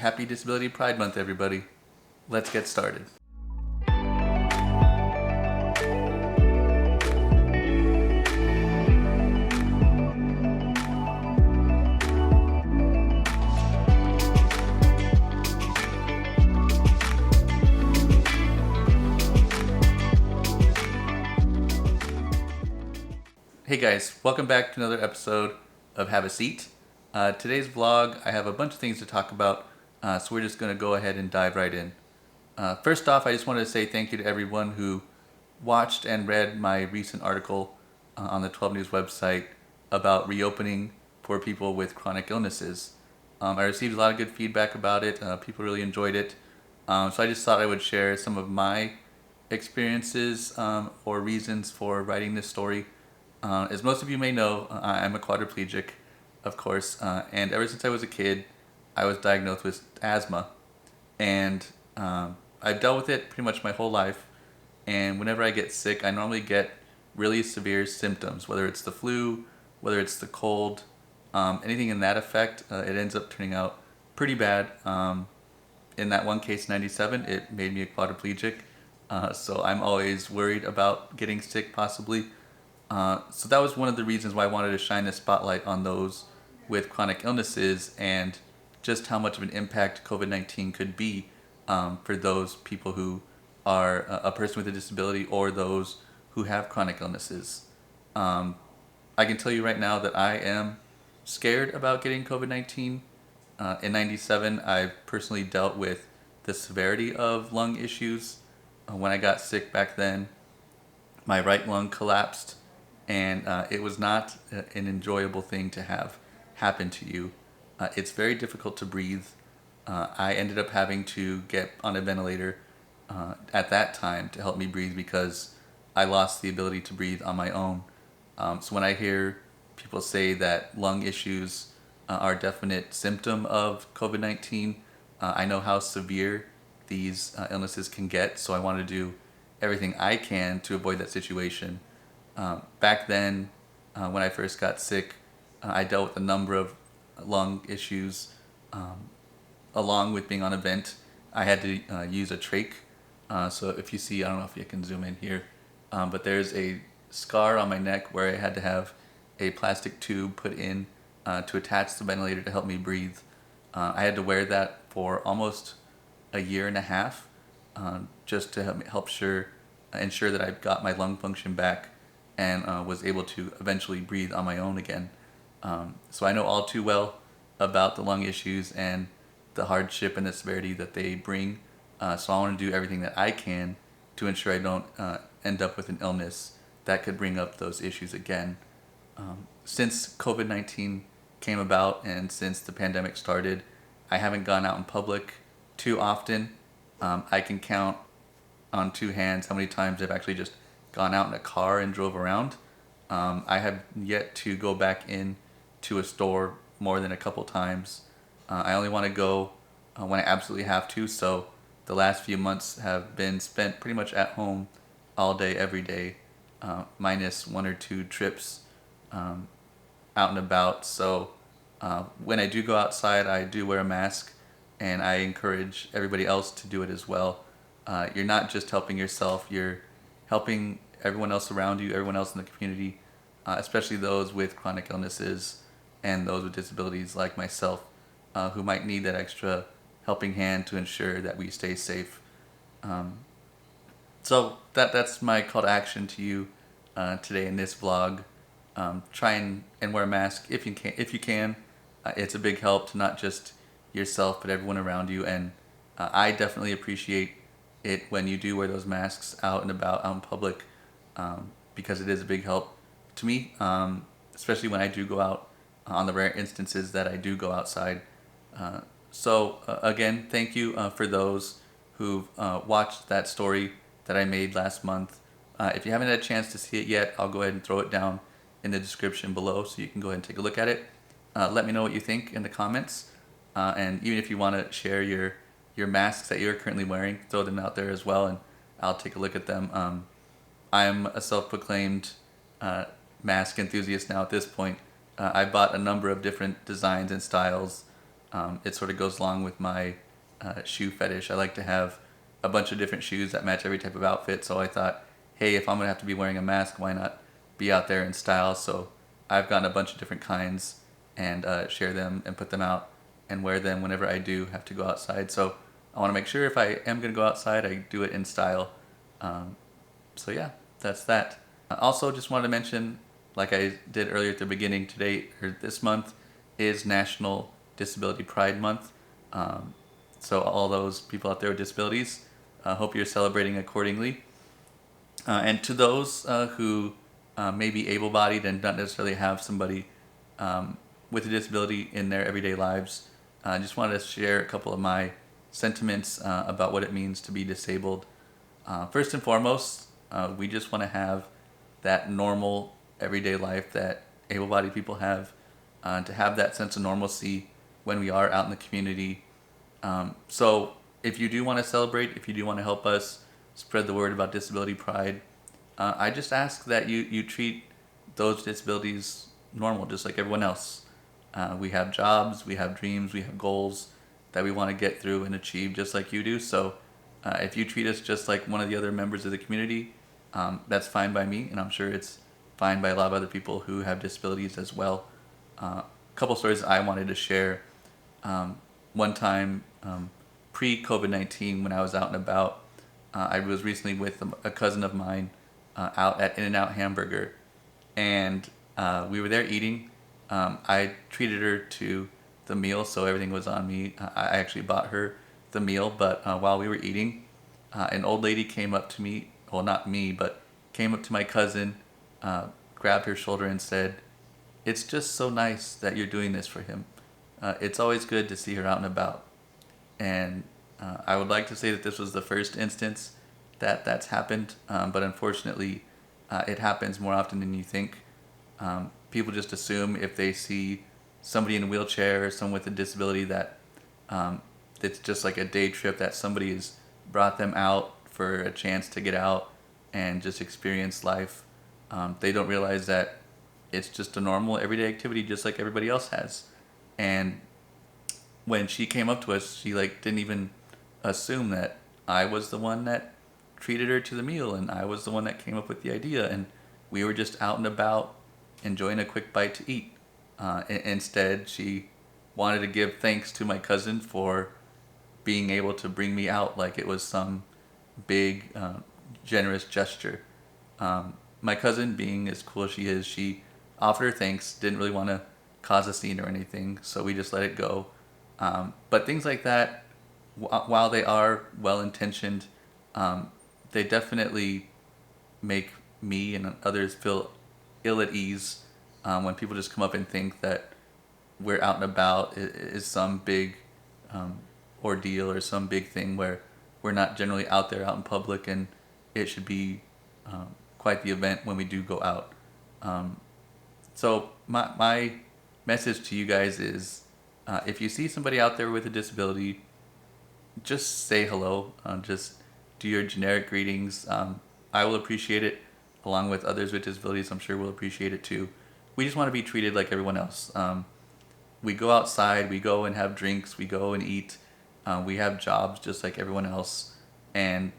Happy Disability Pride Month, everybody. Let's get started. Hey guys, welcome back to another episode of Have a Seat. Today's vlog, I have a bunch of things to talk about, so we're just going to go ahead and dive right in. First off, I just wanted to say thank you to everyone who watched and read my recent article on the 12 News website about reopening for people with chronic illnesses. I received a lot of good feedback about it. People really enjoyed it. So I just thought I would share some of my experiences or reasons for writing this story. As most of you may know, I'm a quadriplegic, of course, and ever since I was a kid, I was diagnosed with asthma, and I've dealt with it pretty much my whole life, and whenever I get sick, I normally get really severe symptoms, whether it's the flu, whether it's the cold, anything in that effect, it ends up turning out pretty bad. In that one case, 97, it made me a quadriplegic, so I'm always worried about getting sick possibly. So that was one of the reasons why I wanted to shine a spotlight on those with chronic illnesses and just how much of an impact COVID-19 could be for those people who are a person with a disability or those who have chronic illnesses. I can tell you right now that I am scared about getting COVID-19. In 97, I personally dealt with the severity of lung issues. When I got sick back then, my right lung collapsed. And it was not an enjoyable thing to have happen to you. It's very difficult to breathe. I ended up having to get on a ventilator at that time to help me breathe because I lost the ability to breathe on my own. So when I hear people say that lung issues are a definite symptom of COVID-19, I know how severe these illnesses can get, so I want to do everything I can to avoid that situation. Back then, when I first got sick, I dealt with a number of lung issues. Along with being on a vent, I had to use a trach. So if you see, I don't know if you can zoom in here, but there's a scar on my neck where I had to have a plastic tube put in to attach the ventilator to help me breathe. I had to wear that for almost a year and a half just to help ensure that I got my lung function back and was able to eventually breathe on my own again. So I know all too well about the lung issues and the hardship and the severity that they bring. So I want to do everything that I can to ensure I don't end up with an illness that could bring up those issues again. Since COVID-19 came about and since the pandemic started, I haven't gone out in public too often. I can count on two hands how many times I've actually just gone out in a car and drove around. I have yet to go back in to a store more than a couple times. I only want to go when I absolutely have to, so the last few months have been spent pretty much at home all day, every day, minus one or two trips out and about. So when I do go outside, I do wear a mask, and I encourage everybody else to do it as well. You're not just helping yourself, you're helping everyone else around you, everyone else in the community, especially those with chronic illnesses and those with disabilities like myself, who might need that extra helping hand to ensure that we stay safe. So that's my call to action to you today in this vlog. Try and wear a mask if you can. If you can, it's a big help to not just yourself but everyone around you. And I definitely appreciate it when you do wear those masks out and about, out in public, because it is a big help to me, especially when I do go out on the rare instances that I do go outside. So again, thank you for those who've watched that story that I made last month. If you haven't had a chance to see it yet, I'll go ahead and throw it down in the description below so you can go ahead and take a look at it. Let me know what you think in the comments, and even if you want to share your masks that you're currently wearing, throw them out there as well, and I'll take a look at them. I'm a self-proclaimed mask enthusiast now at this point. I bought a number of different designs and styles It sort of goes along with my shoe fetish. I like to have a bunch of different shoes that match every type of outfit. So I thought, hey, if I'm gonna have to be wearing a mask, why not be out there in style? So I've gotten a bunch of different kinds and share them and put them out and wear them whenever I do have to go outside. So I want to make sure if I am gonna go outside, I do it in style. So yeah, that's that. Also, just wanted to mention, like I did earlier at the beginning, today or this month is National Disability Pride Month. So all those people out there with disabilities, hope you're celebrating accordingly. And to those who may be able-bodied and not necessarily have somebody with a disability in their everyday lives, I just wanted to share a couple of my sentiments about what it means to be disabled. First and foremost, we just want to have that normal everyday life that able-bodied people have, to have that sense of normalcy when we are out in the community. So if you do want to celebrate, if you do want to help us spread the word about disability pride, I just ask that you treat those disabilities normal, just like everyone else. We have jobs, we have dreams, we have goals that we want to get through and achieve just like you do. So if you treat us just like one of the other members of the community, that's fine by me, and I'm sure it's fine by a lot of other people who have disabilities as well. A couple stories I wanted to share. One time, pre-COVID-19, when I was out and about, I was recently with a cousin of mine out at In-N-Out Hamburger, and we were there eating. I treated her to the meal, so everything was on me. I actually bought her the meal, but while we were eating, an old lady came up to me, well, not me, but came up to my cousin, grabbed her shoulder and said, "It's just so nice that you're doing this for him. It's always good to see her out and about." And I would like to say that this was the first instance that that's happened, but unfortunately, it happens more often than you think. People just assume if they see somebody in a wheelchair or someone with a disability that it's just like a day trip, that somebody has brought them out for a chance to get out and just experience life. They don't realize that it's just a normal everyday activity just like everybody else has. And when she came up to us, she didn't even assume that I was the one that treated her to the meal and I was the one that came up with the idea, and we were just out and about enjoying a quick bite to eat. Instead, she wanted to give thanks to my cousin for being able to bring me out like it was some big, generous gesture. My cousin, being as cool as she is, she offered her thanks, didn't really want to cause a scene or anything, so we just let it go. But things like that, while they are well-intentioned, they definitely make me and others feel ill at ease when people just come up and think that we're out and about is some big ordeal or some big thing where we're not generally out there out in public, and it should be quite the event when we do go out. So my message to you guys is, if you see somebody out there with a disability, just say hello. Just do your generic greetings. I will appreciate it, along with others with disabilities. I'm sure will appreciate it too. We just want to be treated like everyone else. We go outside, we go and have drinks, we go and eat. We have jobs just like everyone else. And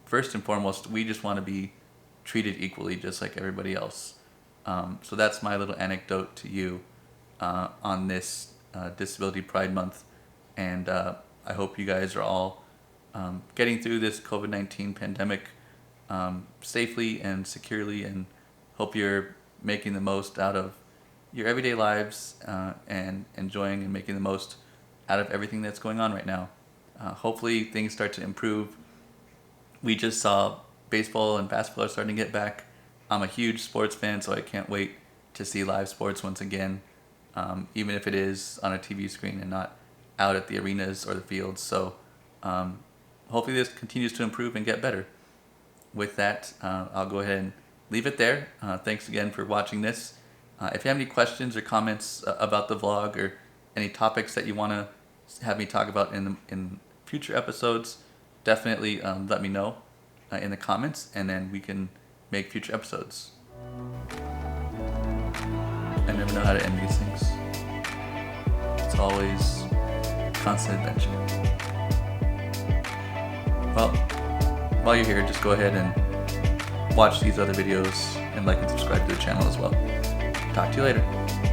first and foremost, we just want to be treated equally just like everybody else. So that's my little anecdote to you on this Disability Pride Month. And I hope you guys are all getting through this COVID-19 pandemic safely and securely, and hope you're making the most out of your everyday lives and enjoying and making the most out of everything that's going on right now. Hopefully things start to improve. We just saw baseball and basketball are starting to get back. I'm a huge sports fan, so I can't wait to see live sports once again, even if it is on a TV screen and not out at the arenas or the fields. So hopefully this continues to improve and get better. With that, I'll go ahead and leave it there. Thanks again for watching this. If you have any questions or comments about the vlog, or any topics that you want to have me talk about in future episodes, definitely let me know in the comments, and then we can make future episodes. I never know how to end these things. It's always constant adventure. Well, while you're here, just go ahead and watch these other videos and like and subscribe to the channel as well. Talk to you later.